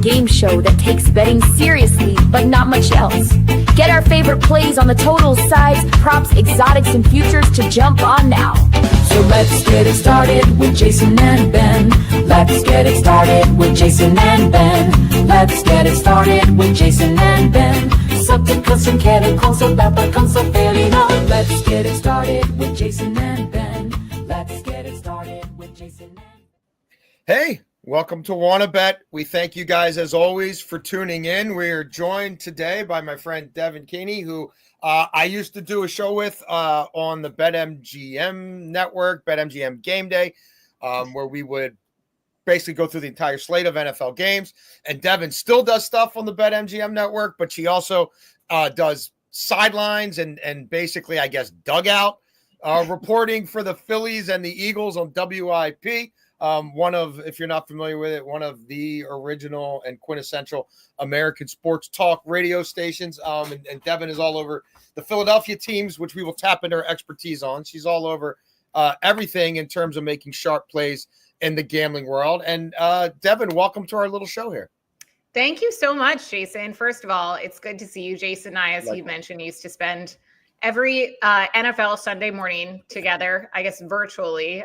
game show that takes betting seriously, but not much else. Get our favorite plays on the totals, sides, props, exotics, and futures to jump on now. So let's get it started with Jason and Ben. Let's get it started with Jason and Ben. Let's get it started with Jason and Ben. Subject som känner konsulter konsulterina. Let's get it started with Jason and Ben. Let's get it started with Jason and Ben. Hey, welcome to Wanna Bet. We thank you guys as always for tuning in. We are joined today by my friend Devin Keeney, who I used to do a show with on the BetMGM network, BetMGM Game Day, where we would basically go through the entire slate of NFL games. And Devin still does stuff on the BetMGM network, but she also does sidelines and basically, I guess, dugout reporting for the Phillies and the Eagles on WIP. One of, if you're not familiar with it, one of the original and quintessential American sports talk radio stations. And Devin is all over the Philadelphia teams, which we will tap into her expertise on. She's all over everything in terms of making sharp plays in the gambling world. And Devin, welcome to our little show here. Thank you so much, Jason. First of all, it's good to see you. Jason and I, as you mentioned, used to spend every NFL Sunday morning together, I guess virtually,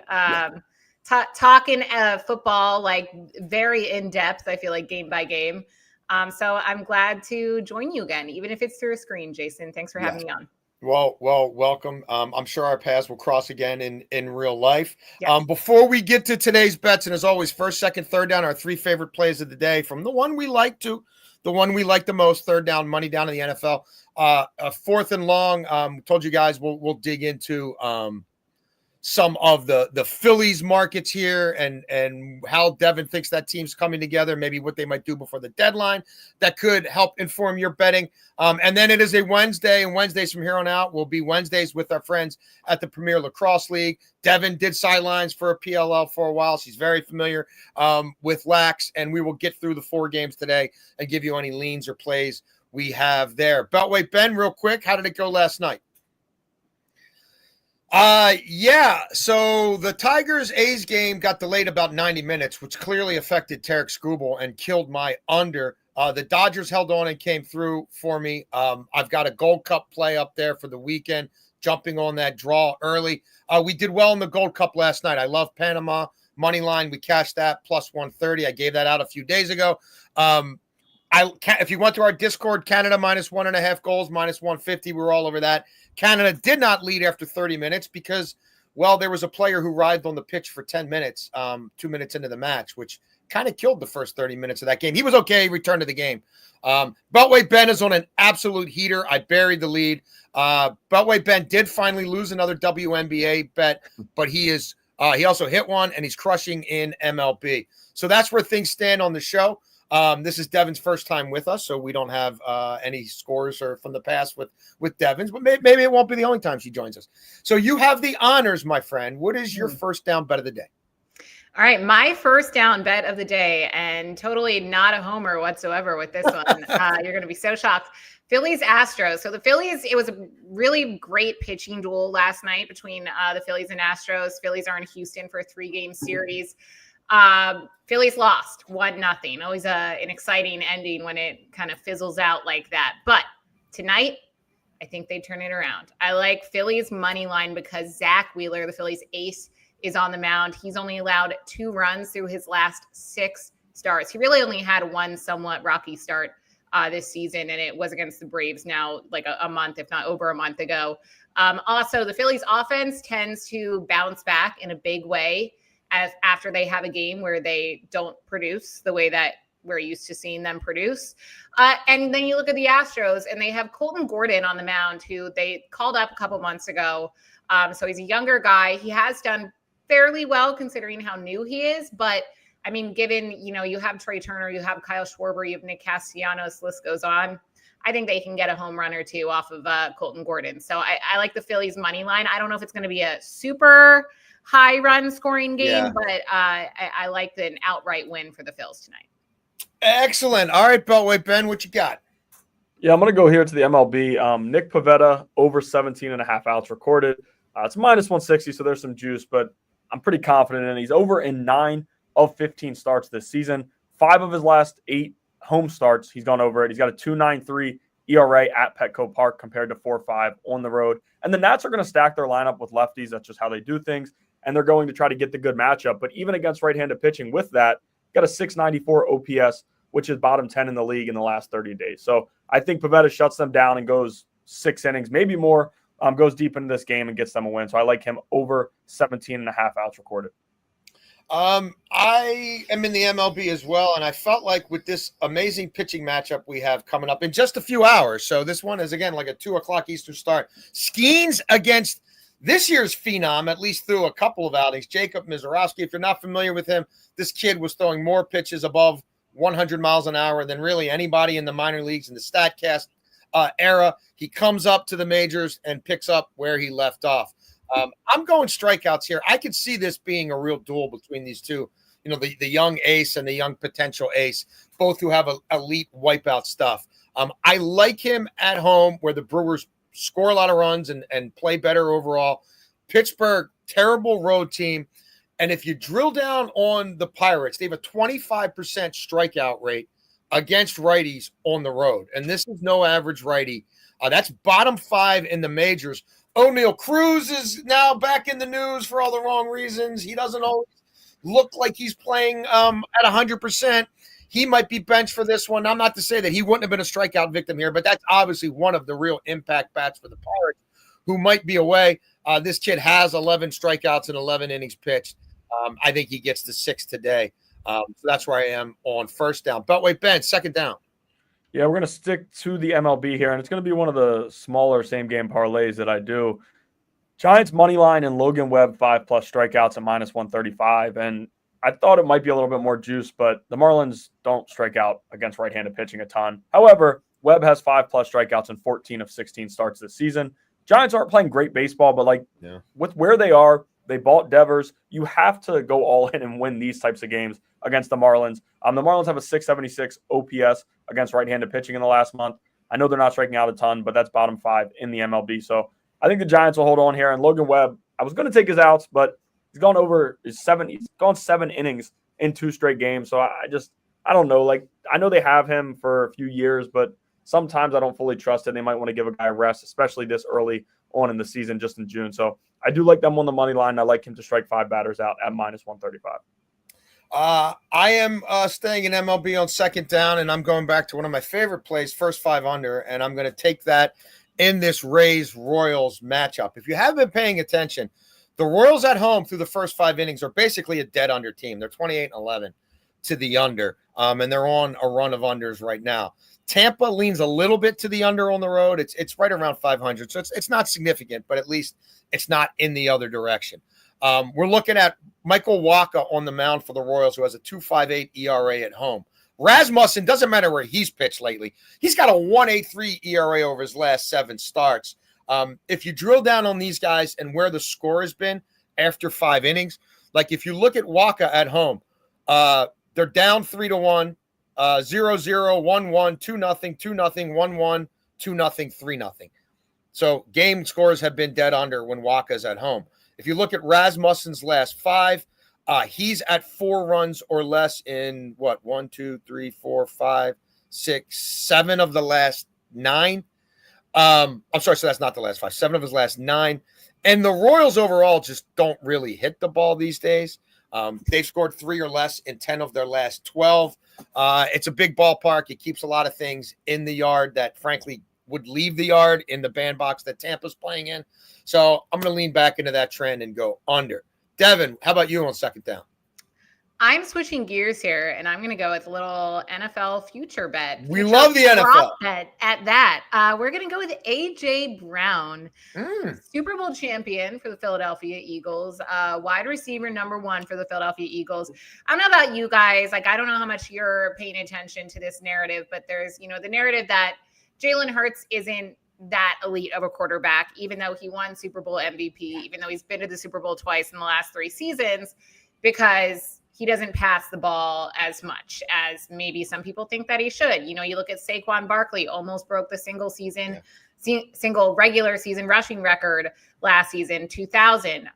talking football, like very in depth, I feel like game by game. So I'm glad to join you again, even if it's through a screen, Jason. Thanks for having me on. Well, welcome. I'm sure our paths will cross again in real life. Yes. Before we get to today's bets, and as always, first, second, third down, our three favorite plays of the day, from the one we like to the one we like the most, third down, money down in the NFL. Fourth and long, told you guys we'll dig into some of the Phillies markets here and how Devin thinks that team's coming together, maybe what they might do before the deadline that could help inform your betting. And then it is a Wednesday, and Wednesdays from here on out will be Wednesdays with our friends at the Premier Lacrosse League. Devin did sidelines for a PLL for a while. She's very familiar with Lax, and we will get through the four games today and give you any leans or plays we have there. Beltway Ben, real quick, how did it go last night? So the Tigers-A's game got delayed about 90 minutes, which clearly affected Tarek Skubal and killed my under. The Dodgers held on and came through for me. I've got a Gold Cup play up there for the weekend, jumping on that draw early. We did well in the Gold Cup last night. I love Panama money line. We cashed that plus 130. I gave that out a few days ago. If you went to our Discord, Canada minus 1.5 goals, minus 150. We were all over that. Canada did not lead after 30 minutes because, well, there was a player who writhed on the pitch for 10 minutes, 2 minutes into the match, which kind of killed the first 30 minutes of that game. He was okay. He returned to the game. Beltway Ben is on an absolute heater. I buried the lead. Beltway Ben did finally lose another WNBA bet, but he also hit one, and he's crushing in MLB. So that's where things stand on the show. This is Devin's first time with us, so we don't have any scores or from the past with Devin's, but maybe it won't be the only time she joins us. So you have the honors, my friend. What is your first down bet of the day? All right, my first down bet of the day, and totally not a homer whatsoever with this one. You're going to be so shocked. Phillies Astros. So the Phillies, it was a really great pitching duel last night between the Phillies and Astros. Phillies are in Houston for a 3-game series. Phillies lost 1-0. Always an exciting ending when it kind of fizzles out like that. But tonight, I think they turn it around. I like Phillies money line because Zach Wheeler, the Phillies ace, is on the mound. He's only allowed 2 runs through his last 6 starts. He really only had one somewhat rocky start this season, and it was against the Braves now like a month, if not over a month ago. Also, the Phillies offense tends to bounce back in a big way after they have a game where they don't produce the way that we're used to seeing them produce. And then you look at the Astros, and they have Colton Gordon on the mound, who they called up a couple months ago. So he's a younger guy. He has done fairly well considering how new he is. But, I mean, given, you have Trey Turner, you have Kyle Schwarber, you have Nick Castellanos, list goes on. I think they can get a home run or two off of Colton Gordon. So I like the Phillies money line. I don't know if it's going to be a super high run scoring game, but I like an outright win for the Phils tonight. Excellent. All right, Beltway Ben, what you got? Yeah, I'm going to go here to the MLB. Nick Pivetta, over 17.5 outs recorded. It's minus 160, so there's some juice, but I'm pretty confident in it. He's over in 9 of 15 starts this season. 5 of his last 8 home starts, he's gone over it. He's got a 2.93 ERA at Petco Park compared to 4.5 on the road. And the Nats are going to stack their lineup with lefties. That's just how they do things. And they're going to try to get the good matchup. But even against right-handed pitching with that, got a 694 OPS, which is bottom 10 in the league in the last 30 days. So I think Pivetta shuts them down and goes 6 innings, maybe more, goes deep into this game and gets them a win. So I like him over 17.5 outs recorded. I am in the MLB as well, and I felt like with this amazing pitching matchup we have coming up in just a few hours. So this one is, again, like a 2 o'clock Eastern start. Skeens against this year's phenom, at least through a couple of outings, Jacob Misiorowski. If you're not familiar with him, this kid was throwing more pitches above 100 miles an hour than really anybody in the minor leagues in the StatCast era. He comes up to the majors and picks up where he left off. I'm going strikeouts here. I could see this being a real duel between these two, the young ace and the young potential ace, both who have elite wipeout stuff. I like him at home where the Brewers score a lot of runs and play better overall. Pittsburgh, terrible road team. And if you drill down on the Pirates, they have a 25% strikeout rate against righties on the road. And this is no average righty. That's bottom 5 in the majors. O'Neal Cruz is now back in the news for all the wrong reasons. He doesn't always look like he's playing at 100%. He might be benched for this one. I'm not to say that he wouldn't have been a strikeout victim here, but that's obviously one of the real impact bats for the Pirates who might be away. This kid has 11 strikeouts and 11 innings pitched. I think he gets the 6 today. So that's where I am on first down. Beltway Ben, second down. Yeah, we're going to stick to the MLB here, and it's going to be one of the smaller same-game parlays that I do. Giants money line and Logan Webb 5+ strikeouts at -135, and I thought it might be a little bit more juice, but the Marlins don't strike out against right-handed pitching a ton. However, Webb has 5+ strikeouts in 14 of 16 starts this season. Giants aren't playing great baseball, but with where they are, they bought Devers. You have to go all in and win these types of games against the Marlins. The Marlins have a 676 OPS against right-handed pitching in the last month. I know they're not striking out a ton, but that's bottom 5 in the MLB. So I think the Giants will hold on here. And Logan Webb, I was going to take his outs, but he's gone over his 7. He's gone 7 innings in 2 straight games. So I don't know. I know they have him for a few years, but sometimes I don't fully trust it. They might want to give a guy a rest, especially this early on in the season, just in June. So I do like them on the money line. I like him to strike 5 batters out at -135. I am staying in MLB on second down, and I'm going back to one of my favorite plays, first 5 under, and I'm going to take that in this Rays-Royals matchup. If you haven't been paying attention, the Royals at home through the first 5 innings are basically a dead under team. They're 28-11 to the under, and they're on a run of unders right now. Tampa leans a little bit to the under on the road. It's right around 500, so it's not significant, but at least it's not in the other direction. We're looking at Michael Wacha on the mound for the Royals, who has a 2.58 ERA at home. Rasmussen, doesn't matter where he's pitched lately. He's got a 1.83 ERA over his last 7 starts. If you drill down on these guys and where the score has been after 5 innings, like if you look at Wacha at home, they're down 3-1, 0-0, 1-1, 2-0, 2-0, 1-1, 2-0, 3-0. So game scores have been dead under when Wacha's at home. If you look at Rasmussen's last 5, he's at 4 runs or less in 1, 2, 3, 4, 5, 6, 7 of the last 9. I'm sorry, so that's not the last 5. 7 of his last 9. And the Royals overall just don't really hit the ball these days. They've scored 3 or less in 10 of their last 12. It's a big ballpark. It keeps a lot of things in the yard that, frankly, would leave the yard in the bandbox that Tampa's playing in. So I'm going to lean back into that trend and go under. Devin, how about you on second down? I'm switching gears here, and I'm going to go with a little NFL future bet. We love the NFL. Bet at that. We're going to go with A.J. Brown, Super Bowl champion for the Philadelphia Eagles, wide receiver number 1 for the Philadelphia Eagles. I don't know about you guys. I don't know how much you're paying attention to this narrative, but there's, the narrative that Jalen Hurts isn't that elite of a quarterback, even though he won Super Bowl MVP, even though he's been to the Super Bowl twice in the last 3 seasons, because he doesn't pass the ball as much as maybe some people think that he should. You look at Saquon Barkley, almost broke the single regular season rushing record last season, 2000.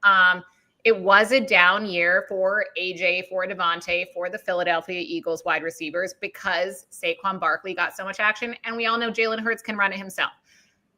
It was a down year for AJ, for Devontae, for the Philadelphia Eagles wide receivers because Saquon Barkley got so much action. And we all know Jalen Hurts can run it himself.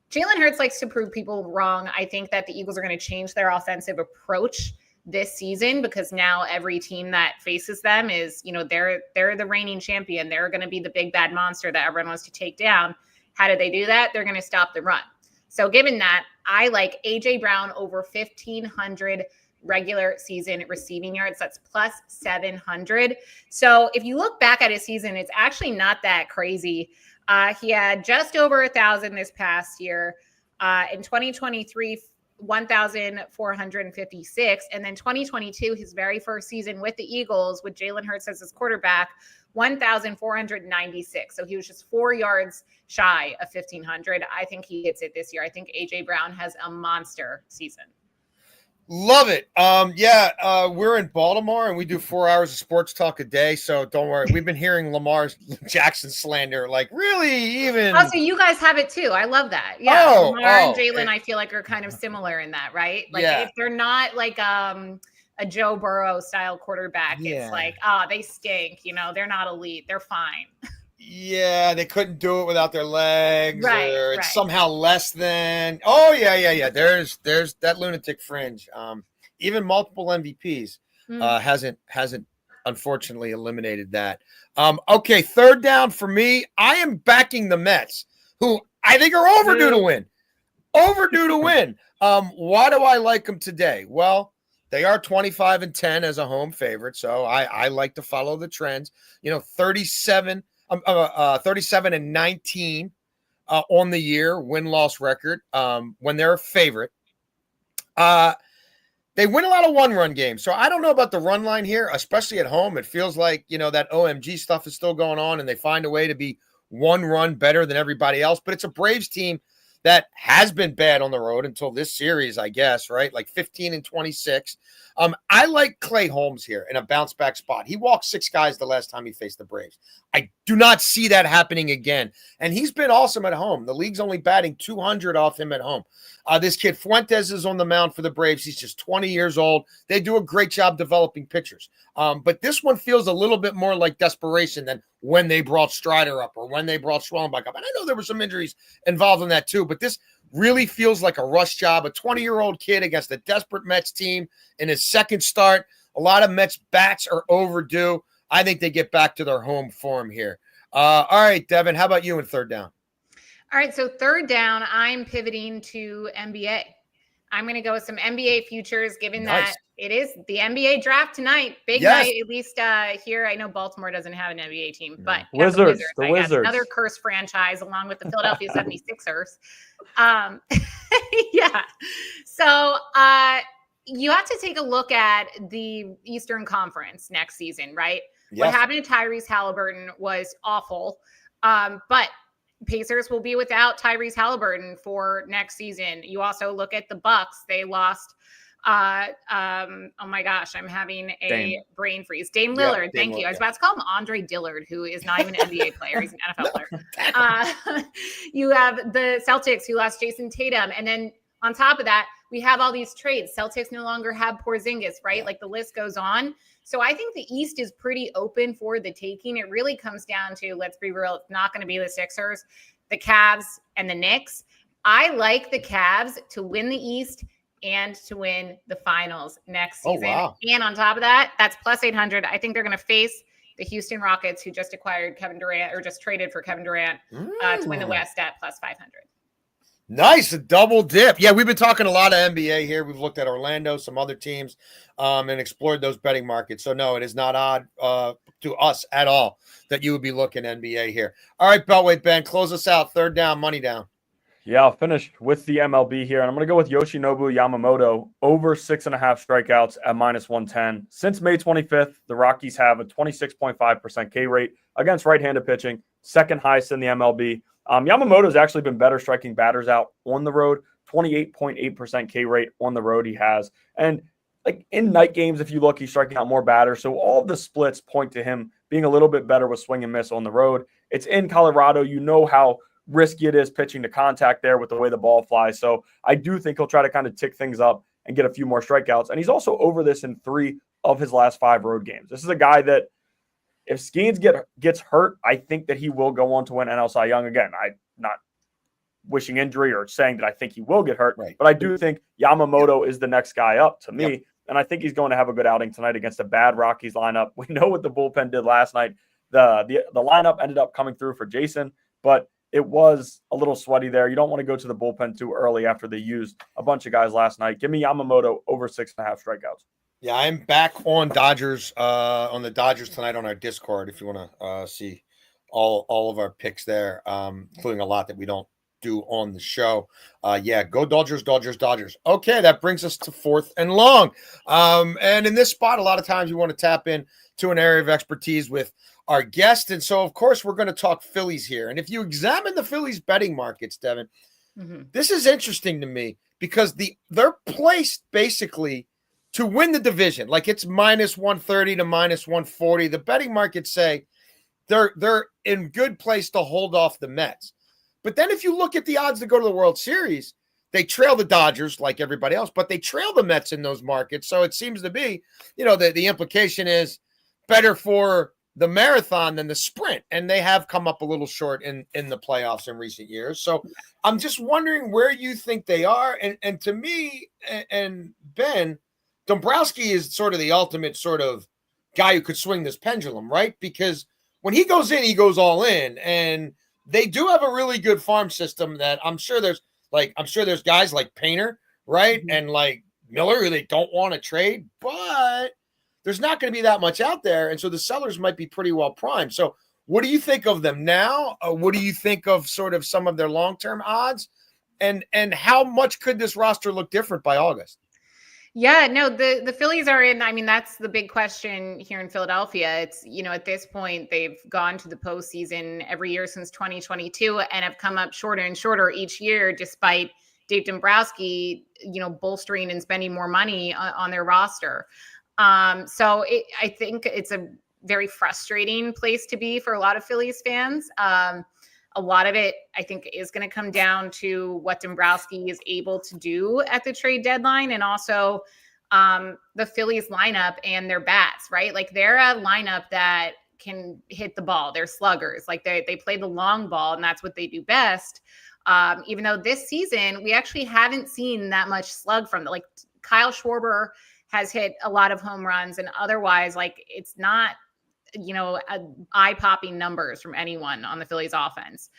Jalen Hurts likes to prove people wrong. I think that the Eagles are going to change their offensive approach this season because now every team that faces them is, they're the reigning champion. They're going to be the big bad monster that everyone wants to take down. How do they do that? They're going to stop the run. So given that, I like AJ Brown over 1,500 regular season receiving yards. That's plus 700. So if you look back at his season, it's actually not that crazy. He had just over 1,000 this past year. In 2023, 1,456. And then 2022, his very first season with the Eagles with Jalen Hurts as his quarterback, 1,496. So he was just 4 yards shy of 1,500. I think he hits it this year. I think AJ Brown has a monster season. Love it. We're in Baltimore and we do 4 hours of sports talk a day. So don't worry. We've been hearing Lamar Jackson slander, like really even. Oh, so you guys have it too. I love that. Yeah. Lamar and Jalen, I feel like are kind of similar in that, right? Like if they're not like a Joe Burrow style quarterback, it's like, they stink. They're not elite. They're fine. Yeah, they couldn't do it without their legs, or it's right. somehow less than. Oh, yeah. There's that lunatic fringe. Even multiple MVPs hasn't unfortunately eliminated that. Okay, third down for me. I am backing the Mets, who I think are overdue to win. Why do I like them today? Well, they are 25-10 as a home favorite, so I like to follow the trends. 37-19 on the year win-loss record when they're a favorite. They win a lot of one-run games. So I don't know about the run line here, especially at home. It feels like, that OMG stuff is still going on and they find a way to be one run better than everybody else. But it's a Braves team that has been bad on the road until this series, I guess, right? Like 15-26. I like Clay Holmes here in a bounce back spot. He walked 6 guys the last time he faced the Braves. I do not see that happening again. And he's been awesome at home. The league's only batting 200 off him at home. This kid Fuentes is on the mound for the Braves. He's just 20 years old. They do a great job developing pitchers. But this one feels a little bit more like desperation than when they brought Strider up or when they brought Schwellenbach up. And I know there were some injuries involved in that too, but this really feels like a rush job. A 20-year-old kid against a desperate Mets team in his second start. A lot of Mets bats are overdue. I think they get back to their home form here. All right, Devin, how about you in third down? All right, so third down, I'm pivoting to NBA. I'm going to go with some NBA futures, given that it is the NBA draft tonight. Big night, at least here. I know Baltimore doesn't have an NBA team, but Wizards. Another cursed franchise, along with the Philadelphia 76ers. So you have to take a look at the Eastern Conference next season, right? Yes. What happened to Tyrese Halliburton was awful, but Pacers will be without Tyrese Halliburton for next season. You also look at the Bucks. They lost. Oh my gosh, I'm having a brain freeze. Dame Lillard. Thank you. I was about to call him Andre Dillard, who is not even an NBA player. He's an NFL player. You have the Celtics who lost Jason Tatum. And then on top of that, we have all these trades. Celtics no longer have Porzingis, right? Like the list goes on. So I think the East is pretty open for the taking. It really comes down to, let's be real, it's not going to be the Sixers, the Cavs, and the Knicks. I like the Cavs to win the East and to win the finals next season. Oh, wow. And on top of that, that's plus 800. I think they're going to face the Houston Rockets, who just acquired Kevin Durant, or just traded for Kevin Durant to win the West at plus 500. Nice, a double dip. Yeah, we've been talking a lot of NBA here. We've looked at Orlando, some other teams, and explored those betting markets. So, no, it is not odd to us at all that you would be looking NBA here. All right, Beltway Ben, close us out. Third down, money down. Yeah, I'll finish with the MLB here, and I'm going to go with Yoshinobu Yamamoto over 6.5 strikeouts at minus 110. Since May 25th, the Rockies have a 26.5% K rate against right-handed pitching, second highest in the MLB. Yamamoto's actually been better striking batters out on the road, 28.8% K rate on the road he has. And like in night games, if you look, he's striking out more batters. So all of the splits point to him being a little bit better with swing and miss on the road. It's in Colorado. You know how risky it is pitching to contact there with the way the ball flies. So I do think he'll try to kind of tick things up and get a few more strikeouts. And he's also over this in 3 of his last 5 road games. This is a guy that if Skeens gets hurt, I think that he will go on to win NL Cy Young. Again, I'm not wishing injury or saying that I think he will get hurt, Right. but I do think Yamamoto is the next guy up to me. Yep. And I think he's going to have a good outing tonight against a bad Rockies lineup. We know what the bullpen did last night. The lineup ended up coming through for Jason, but it was a little sweaty there. You don't want to go to the bullpen too early after they used a bunch of guys last night. Give me Yamamoto over 6.5 strikeouts. Yeah, I'm back on Dodgers on the Dodgers tonight on our Discord. If you want to see all of our picks there, including a lot that we don't do on the show. Yeah, go Dodgers, Dodgers, Dodgers. Okay, that brings us to 4th and long. And in this spot, a lot of times we want to tap in to an area of expertise with our guest. And so, of course, we're going to talk Phillies here. And if you examine the Phillies betting markets, Devin, this is interesting to me because they're placed basically to win the division. Like it's minus 130 to minus 140. The betting markets say they're in good place to hold off the Mets. But then if you look at the odds to go to the World Series, they trail the Dodgers like everybody else, but they trail the Mets in those markets. So it seems to be, the implication is better for the marathon than the sprint. And they have come up a little short in the playoffs in recent years. So I'm just wondering where you think they are. And to me and Ben, Dombrowski is sort of the ultimate sort of guy who could swing this pendulum, right? Because when he goes in, he goes all in. And they do have a really good farm system that I'm sure there's guys like Painter, right? And like Miller who they don't want to trade, but there's not going to be that much out there. And so the sellers might be pretty well primed. So what do you think of them now? What do you think of sort of some of their long-term odds? And how much could this roster look different by August? Yeah, no, the Phillies are in. I mean, that's the big question here in Philadelphia. It's, at this point, they've gone to the postseason every year since 2022 and have come up shorter and shorter each year, despite Dave Dombrowski, bolstering and spending more money on their roster. So I think it's a very frustrating place to be for a lot of Phillies fans. A lot of it, I think, is going to come down to what Dombrowski is able to do at the trade deadline and also the Phillies lineup and their bats, right? Like they're a lineup that can hit the ball. They're sluggers. Like they play the long ball and that's what they do best. Even though this season, we actually haven't seen that much slug from them. Like Kyle Schwarber has hit a lot of home runs and otherwise, like it's not eye-popping numbers from anyone on the Phillies offense.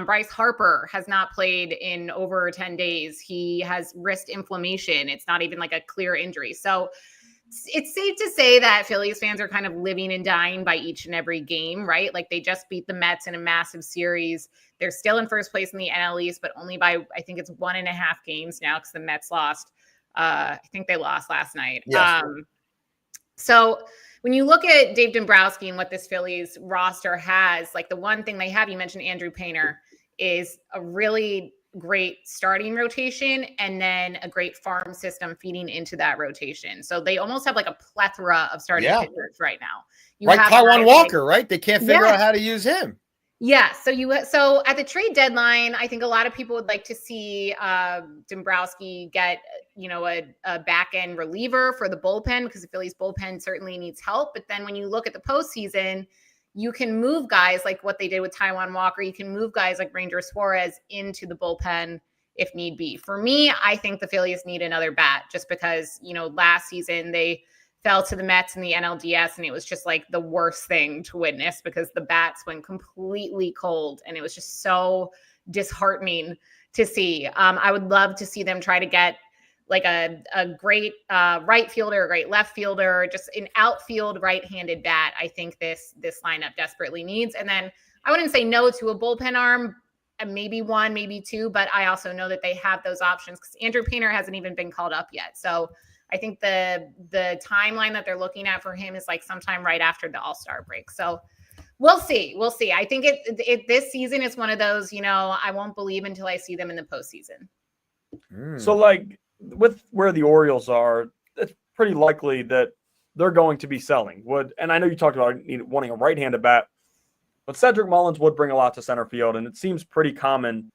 Bryce Harper has not played in over 10 days. He has wrist inflammation. It's not even like a clear injury. So it's safe to say that Phillies fans are kind of living and dying by each and every game, right? Like they just beat the Mets in a massive series. They're still in first place in the NL East, but only by, I think it's 1.5 games now because the Mets lost. I think they lost last night. Yes. So when you look at Dave Dombrowski and what this Phillies roster has, like the one thing they have, you mentioned Andrew Painter, is a really great starting rotation and then a great farm system feeding into that rotation. So they almost have like a plethora of starting pitchers right now. Like Taijuan Walker, right? They can't figure out how to use him. Yeah. So at the trade deadline, I think a lot of people would like to see Dombrowski get, a back end reliever for the bullpen because the Phillies bullpen certainly needs help. But then when you look at the postseason, you can move guys like what they did with Taijuan Walker. You can move guys like Ranger Suarez into the bullpen if need be. For me, I think the Phillies need another bat just because, last season they fell to the Mets in the NLDS and it was just like the worst thing to witness because the bats went completely cold and it was just so disheartening to see. I would love to see them try to get like a great right fielder, a great left fielder, just an outfield right-handed bat. I think this lineup desperately needs. And then I wouldn't say no to a bullpen arm, maybe one, maybe two, but I also know that they have those options because Andrew Painter hasn't even been called up yet. So I think the timeline that they're looking at for him is like sometime right after the All-Star break. So we'll see. I think this season is one of those, I won't believe until I see them in the postseason. So like with where the Orioles are, it's pretty likely that they're going to be selling. And I know you talked about wanting a right-handed bat, but Cedric Mullins would bring a lot to center field, and it seems pretty common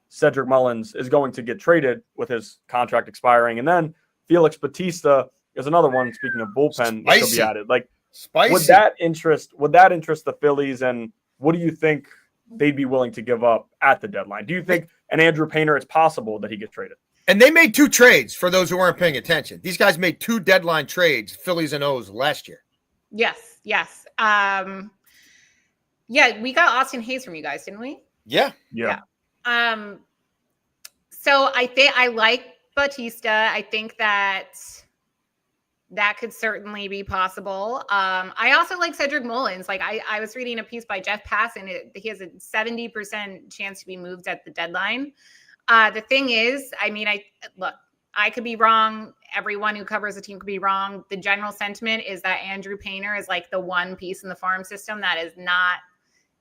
Cedric Mullins is going to get traded with his contract expiring. And then Felix Batista is another one. Speaking of bullpen, that could be Spicy. added. Like, Spicy. would that interest the Phillies, and what do you think they'd be willing to give up at the deadline? Do you think an Andrew Painter, it's possible that he gets traded? And they made 2 trades for those who weren't paying attention. These guys made 2 deadline trades, Phillies and O's, last year. Yes. Yeah, we got Austin Hayes from you guys, didn't we? Yeah. So I think I like Batista. I think that could certainly be possible. I also like Cedric Mullins. Like I was reading a piece by Jeff Passan. He has a 70% chance to be moved at the deadline. The thing is, I mean, I could be wrong. Everyone who covers the team could be wrong. The general sentiment is that Andrew Painter is like the one piece in the farm system that is not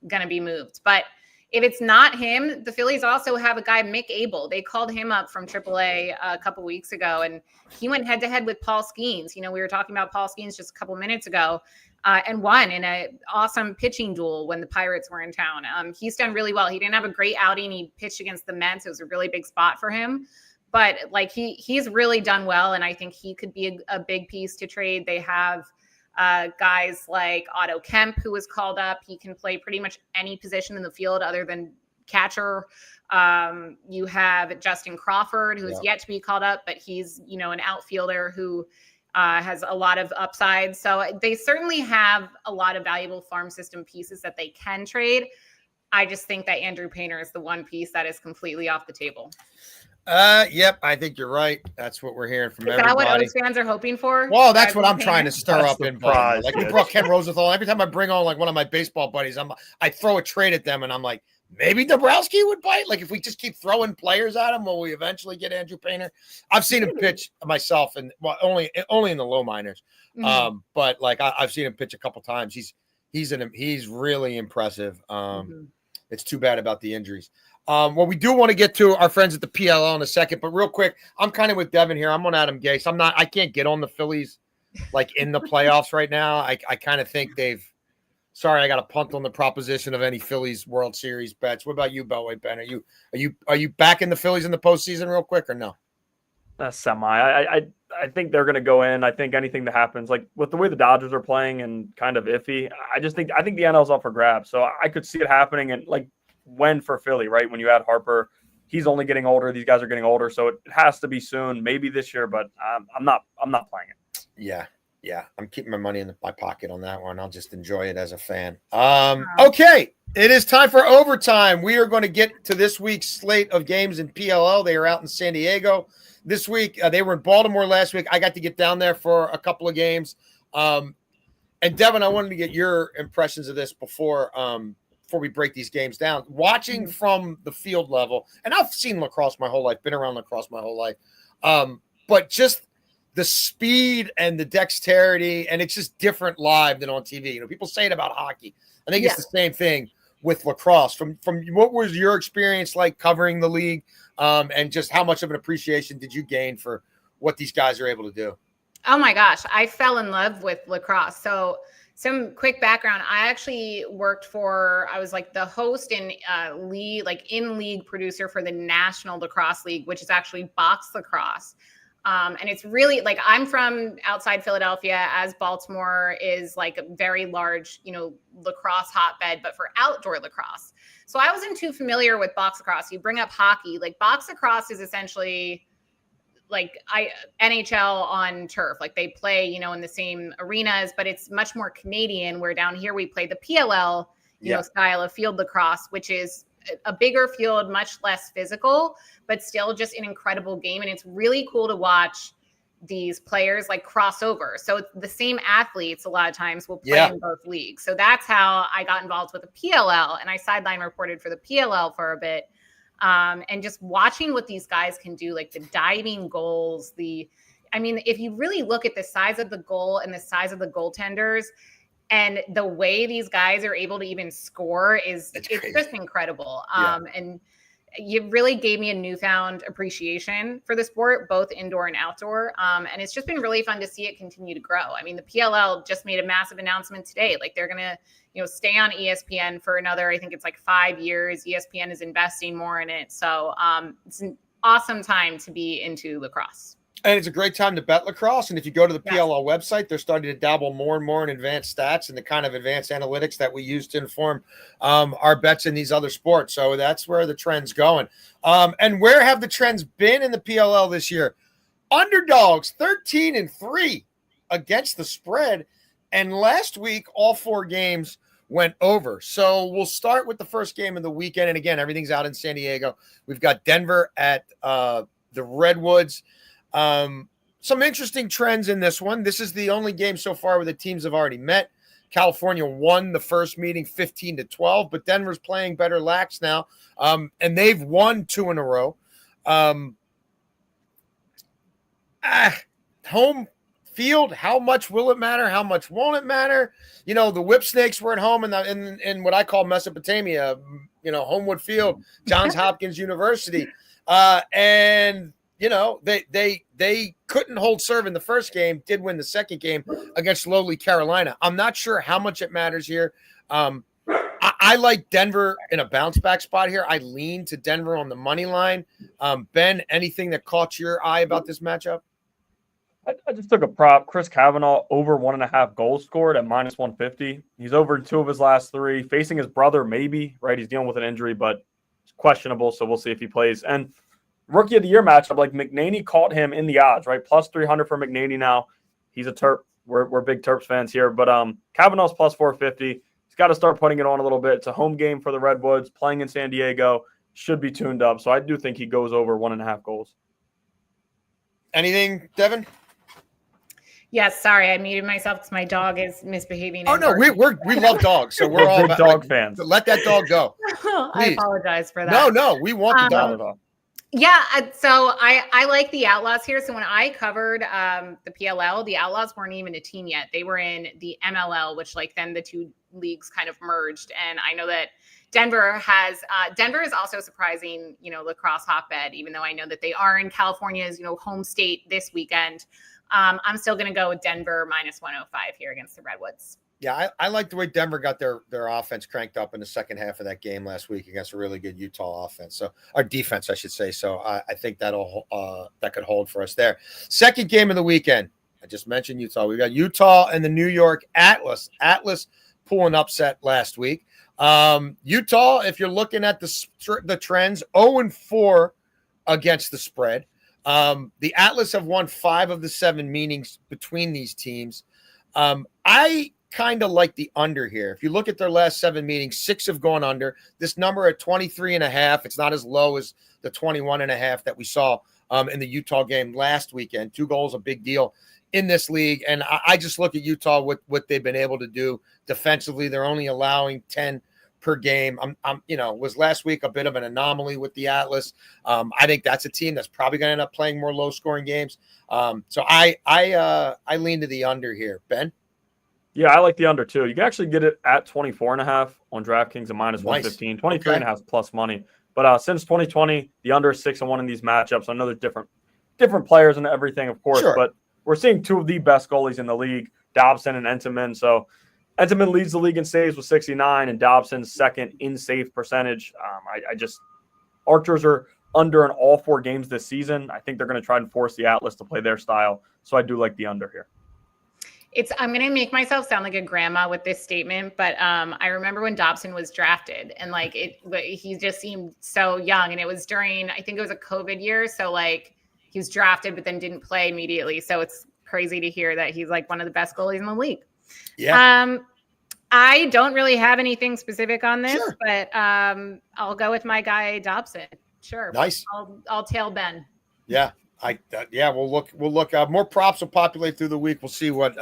going to be moved. But if it's not him, the Phillies also have a guy, Mick Abel. They called him up from AAA a couple weeks ago, and he went head-to-head with Paul Skeens. You know, we were talking about Paul Skeens just a couple minutes ago, and won in an awesome pitching duel when the Pirates were in town. He's done really well. He didn't have a great outing. He pitched against the Mets. It was a really big spot for him. But, like, he's really done well, and I think he could be a big piece to trade. They have guys like Otto Kemp, who was called up. He can play pretty much any position in the field other than catcher. You have Justin Crawford, who is yet to be called up, but he's, you know, an outfielder who has a lot of upside. So they certainly have a lot of valuable farm system pieces that they can trade. I just think that Andrew Painter is the one piece that is completely off the table. Yep, I think you're right. That's what we're hearing from everybody. Is that what O's fans are hoping for? Well, that's what I'm trying to stir up in prize. Like we brought Ken Rosenthal. Every time I bring on like one of my baseball buddies, I throw a trade at them, and I'm like, maybe Dombrowski would bite. Like if we just keep throwing players at him, will we eventually get Andrew Painter? I've seen him pitch myself, and well, only in the low minors. Mm-hmm. But like I've seen him pitch a couple times. He's really impressive. It's too bad about the injuries. Well, we do want to get to our friends at the PLL in a second, but real quick, I'm kind of with Devin here. I'm on Adam Gase. I can't get on the Phillies like in the playoffs right now. I kind of think I got to punt on the proposition of any Phillies World Series bets. What about you, Beltway Ben? Are you backing the Phillies in the postseason real quick or no? That's semi. I think they're going to go in. I think anything that happens, like with the way the Dodgers are playing and kind of iffy, I think the NL's up for grabs. So I could see it happening. And like when for Philly, right? When you add Harper, he's only getting older. These guys are getting older, so it has to be soon. Maybe this year, but I'm not playing it. Yeah. I'm keeping my money in my pocket on that one. I'll just enjoy it as a fan. Okay, it is time for overtime. We are going to get to this week's slate of games in PLL. They are out in San Diego this week. They were in Baltimore last week. I got to get down there for a couple of games. And Devin, I wanted to get your impressions of this before we break these games down. Watching from the field level, and I've seen lacrosse my whole life, been around lacrosse my whole life, but just the speed and the dexterity, and it's just different live than on TV. You know, people say it about hockey. I think it's the same thing with lacrosse. From what was your experience like covering the league, and just how much of an appreciation did you gain for what these guys are able to do? Oh my gosh, I fell in love with lacrosse. So some quick background. I actually I was like the host and in-league producer for the National Lacrosse League, which is actually box lacrosse. And it's really like, I'm from outside Philadelphia, as Baltimore is like a very large, you know, lacrosse hotbed, but for outdoor lacrosse. So I wasn't too familiar with box lacrosse. You bring up hockey, like box lacrosse is essentially like NHL on turf. Like they play, you know, in the same arenas, but it's much more Canadian, where down here we play the PLL, you know, style of field lacrosse, which is a bigger field, much less physical, but still just an incredible game. And it's really cool to watch these players like crossover. So the same athletes a lot of times will play in both leagues. So that's how I got involved with the PLL, and I sideline reported for the PLL for a bit. And just watching what these guys can do, like the diving goals, if you really look at the size of the goal and the size of the goaltenders, and the way these guys are able to even score it's just incredible. And you really gave me a newfound appreciation for the sport, both indoor and outdoor. And it's just been really fun to see it continue to grow. I mean, the PLL just made a massive announcement today. Like they're going to, you know, stay on ESPN for another, I think it's like 5 years. ESPN is investing more in it. So it's an awesome time to be into lacrosse. And it's a great time to bet lacrosse. And if you go to the Yes. PLL website, they're starting to dabble more and more in advanced stats and the kind of advanced analytics that we use to inform our bets in these other sports. So that's where the trend's going. And where have the trends been in the PLL this year? Underdogs 13-3 against the spread. And last week, all 4 games went over. So we'll start with the first game of the weekend. And again, everything's out in San Diego. We've got Denver at the Redwoods. Some interesting trends in this one. This is the only game so far where the teams have already met. California won the first meeting 15-12, but Denver's playing better lax now. And they've won 2 in a row. Home field, how much will it matter? How much won't it matter? You know, the Whip Snakes were at home in what I call Mesopotamia, Homewood Field, Johns Hopkins University. And you know, they couldn't hold serve in the first game, did win the second game against lowly Carolina. I'm not sure how much it matters here. I like Denver in a bounce back spot here. I lean to Denver on the money line. Ben, anything that caught your eye about this matchup? I just took a prop. Chris Kavanaugh over 1.5 goals scored at -150. He's over 2 of his last 3. Facing his brother, maybe, right? He's dealing with an injury, but it's questionable, so we'll see if he plays. And Rookie of the Year matchup, like McNaney caught him in the odds, right? Plus 300 for McNaney now. He's a Terp. We're big Terps fans here. But Kavanaugh's plus 450. He's got to start putting it on a little bit. It's a home game for the Redwoods, playing in San Diego. Should be tuned up. So I do think he goes over 1.5 goals. Anything, Devin? Yes, sorry, I muted myself because my dog is misbehaving. Oh no, we love dogs, so we're all big dog fans. Let that dog go. I apologize for that. No, we want the dog. Yeah, so I like the Outlaws here. So when I covered the PLL, the Outlaws weren't even a team yet. They were in the MLL, which then the 2 leagues kind of merged. And I know that Denver is also surprising, lacrosse hotbed, even though I know that they are in California's, home state this weekend. I'm still going to go with Denver -105 here against the Redwoods. Yeah, I like the way Denver got their offense cranked up in the second half of that game last week against a really good Utah offense. So our defense, I should say. So I think that could hold for us there. Second game of the weekend. I just mentioned Utah. We got Utah and the New York Atlas. Atlas pulling upset last week. Utah, if you're looking at the trends, 0-4 against the spread. The Atlas have won 5 of the 7 meetings between these teams. I kind of like the under here. If you look at their last 7 meetings, 6 have gone under. This number at 23.5, it's not as low as the 21.5 that we saw in the Utah game last weekend. 2 goals, a big deal in this league. And I just look at Utah, what they've been able to do defensively. They're only allowing 10 per game. Was last week a bit of an anomaly with the Atlas. I think that's a team that's probably going to end up playing more low scoring games. So I lean to the under here. Ben? Yeah, I like the under too. You can actually get it at 24.5 on DraftKings at -115. 23.5 plus money. But since 2020, the under is 6-1 in these matchups. I know there's different players and everything, of course, but we're seeing 2 of the best goalies in the league, Dobson and Entenmann. So Entenmann leads the league in saves with 69, and Dobson's second in save percentage. Archers are under in all 4 games this season. I think they're going to try and force the Atlas to play their style. So I do like the under here. I'm going to make myself sound like a grandma with this statement, but I remember when Dobson was drafted and he just seemed so young, and it was during, I think it was a COVID year. So he was drafted, but then didn't play immediately. So it's crazy to hear that he's one of the best goalies in the league. Yeah. I don't really have anything specific on this, but I'll go with my guy Dobson. Sure. Nice. I'll tail Ben. Yeah. We'll look. More props will populate through the week. We'll see what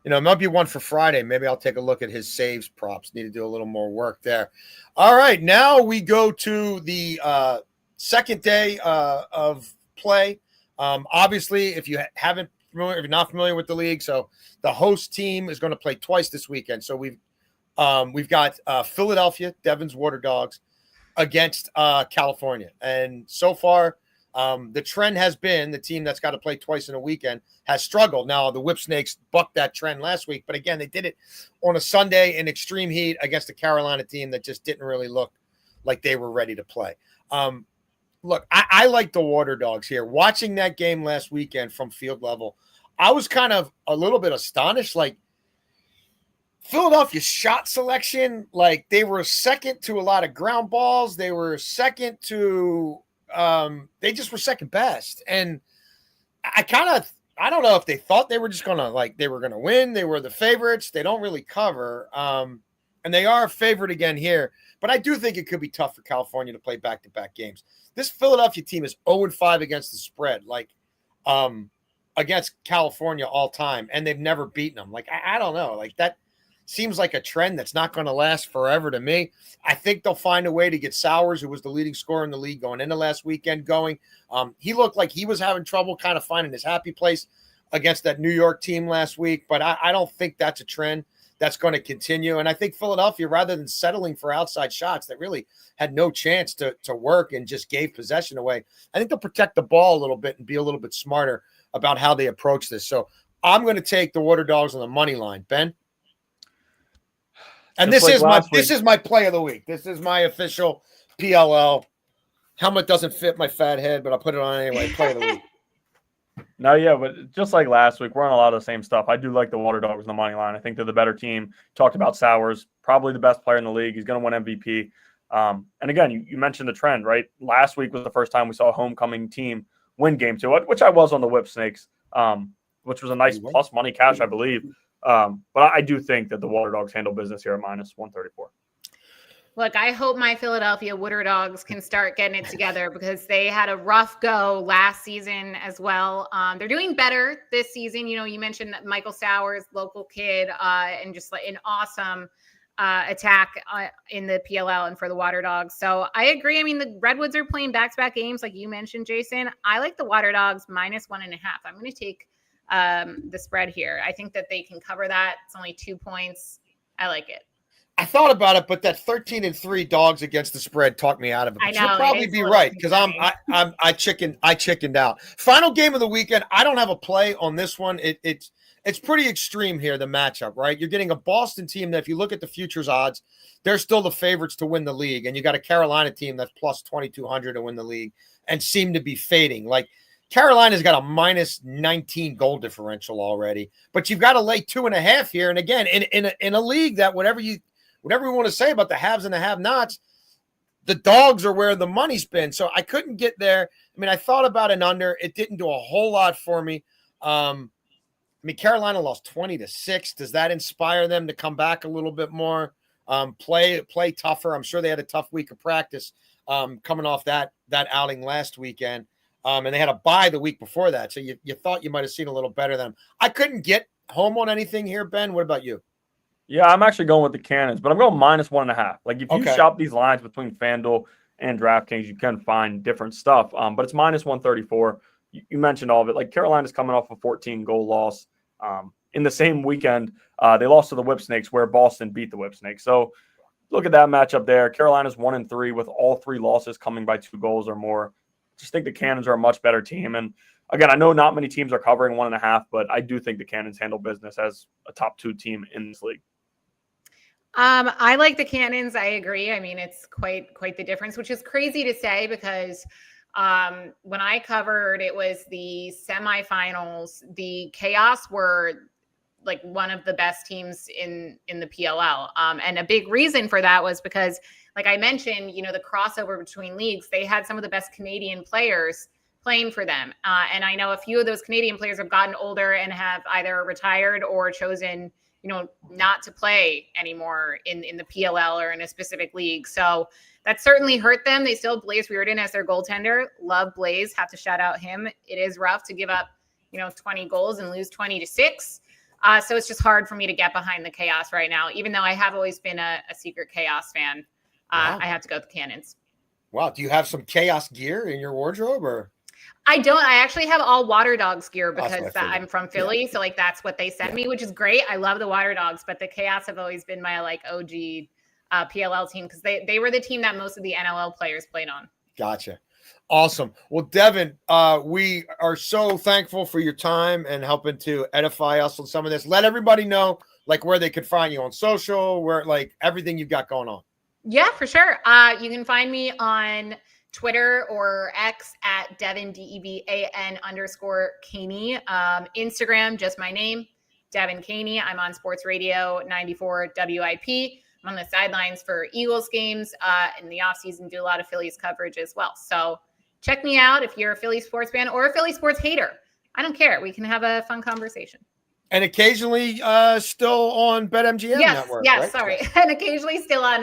it might be one for Friday. Maybe I'll take a look at his saves props. Need to do a little more work there. All right, now we go to the second day of play. Obviously, if you're not familiar with the league, so the host team is going to play twice this weekend. So we've got Philadelphia, Devon's Water Dogs, against California, and so far. The trend has been the team that's got to play twice in a weekend has struggled. Now, the Whip Snakes bucked that trend last week, but again, they did it on a Sunday in extreme heat against a Carolina team that just didn't really look like they were ready to play. Look, I like the Water Dogs here. Watching that game last weekend from field level, I was kind of a little bit astonished. Like, Philadelphia's shot selection, like they were second to a lot of ground balls. They were second to they just were second best. And I don't know if they thought they were just they were gonna win. They were the favorites. They don't really cover. And they are a favorite again here. But I do think it could be tough for California to play back-to-back games. This Philadelphia team is 0-5 against the spread, against California all time, and they've never beaten them. Like, I don't know. Like, that seems like a trend that's not going to last forever to me. I think they'll find a way to get Sowers, who was the leading scorer in the league going into last weekend, going. He looked like he was having trouble kind of finding his happy place against that New York team last week, but I don't think that's a trend that's going to continue. And I think Philadelphia, rather than settling for outside shots that really had no chance to work and just gave possession away, I think they'll protect the ball a little bit and be a little bit smarter about how they approach this. So I'm going to take the Water Dogs on the money line. Ben? And this is my play of the week. This is my official PLL. Helmet doesn't fit my fat head, but I'll put it on anyway. Play of the week. No, yeah, but just like last week, we're on a lot of the same stuff. I do like the Water Dogs on the money line. I think they're the better team. Talked about Sowers, probably the best player in the league. He's going to win MVP. And again, you mentioned the trend, right? Last week was the first time we saw a homecoming team win game 2, which I was on the Whip Snakes, which was a nice plus money cash, I believe. But I do think that the Water Dogs handle business here at minus 134. Look, I hope my Philadelphia Water Dogs can start getting it together because they had a rough go last season as well. They're doing better this season. You know, you mentioned that Michael Sowers, local kid, and just like an awesome attack in the PLL and for the Water Dogs. So I agree. I mean, the Redwoods are playing back-to-back games like you mentioned, Jason. I like the Water Dogs minus 1.5. I'm going to take the spread here. I think that they can cover that. It's only 2 points. I like it. I thought about it, but that 13-3 dogs against the spread talked me out of it. But you'll probably be right because I chickened out. Final game of the weekend. I don't have a play on this one. It's pretty extreme here, the matchup, right? You're getting a Boston team that, if you look at the futures odds, they're still the favorites to win the league, and you got a Carolina team that's plus 2,200 to win the league and seem to be fading. Like, Carolina's got a minus 19 goal differential already, but you've got to lay 2.5 here. And again, in a league that whatever we want to say about the haves and the have-nots, the dogs are where the money's been. So I couldn't get there. I mean, I thought about an under. It didn't do a whole lot for me. I mean, Carolina lost 20-6. Does that inspire them to come back a little bit more, play tougher? I'm sure they had a tough week of practice coming off that outing last weekend. And they had a bye the week before that. So you thought you might have seen a little better than them. I couldn't get home on anything here, Ben. What about you? Yeah, I'm actually going with the Cannons, but I'm going minus 1.5. Like, if you shop these lines between FanDuel and DraftKings, you can find different stuff. But it's minus 134. You mentioned all of it. Like, Carolina's coming off a 14-goal loss. In the same weekend, they lost to the Whip Snakes, where Boston beat the Whip Snakes. So look at that matchup there. Carolina's 1-3 with all 3 losses coming by 2 goals or more. Just think the Cannons are a much better team. And again, I know not many teams are covering 1.5, but I do think the Cannons handle business as a top 2 team in this league. I like the Cannons. I agree. I mean, it's quite the difference, which is crazy to say because when I covered, it was the semifinals. The Chaos were like one of the best teams in the PLL. And a big reason for that was because, like I mentioned, you know, the crossover between leagues, they had some of the best Canadian players playing for them. And I know a few of those Canadian players have gotten older and have either retired or chosen, you know, not to play anymore in the PLL or in a specific league. So that certainly hurt them. They still have Blaze Riordan as their goaltender. Love Blaze. Have to shout out him. It is rough to give up, you know, 20 goals and lose 20-6. So it's just hard for me to get behind the Chaos right now, even though I have always been a secret Chaos fan. Wow. I have to go with the Cannons. Wow. Do you have some Chaos gear in your wardrobe or? I don't. I actually have all Water Dogs gear because I'm from Philly. Yeah. So like that's what they sent me, which is great. I love the Water Dogs, but the Chaos have always been my like OG PLL team because they were the team that most of the NLL players played on. Gotcha. Awesome. Well, Devin, we are so thankful for your time and helping to edify us on some of this. Let everybody know like where they could find you on social, where like everything you've got going on. Yeah, for sure. You can find me on Twitter or X at Devin, DEVAN_Caney. Instagram, just my name, Devin Caney. I'm on Sports Radio 94 WIP. I'm on the sidelines for Eagles games in the offseason, do a lot of Phillies coverage as well. So check me out if you're a Philly sports fan or a Philly sports hater. I don't care. We can have a fun conversation. And occasionally still on BetMGM Network. Yes, right? sorry. And occasionally still on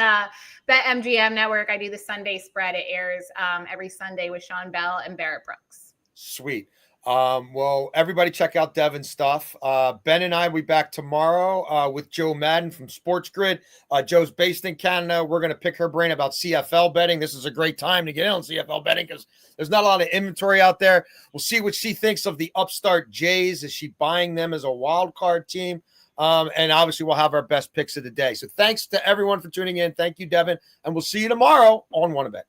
BetMGM Network. I do the Sunday spread. It airs every Sunday with Sean Bell and Barrett Brooks. Sweet. Well, everybody check out Devin's stuff. Ben and I will be back tomorrow with Joe Madden from Sports Grid. Joe's based in Canada. We're going to pick her brain about CFL betting. This is a great time to get in on CFL betting because there's not a lot of inventory out there. We'll see what she thinks of the upstart Jays. Is she buying them as a wild card team? And obviously we'll have our best picks of the day. So thanks to everyone for tuning in. Thank you, Devin. And we'll see you tomorrow on One Bet.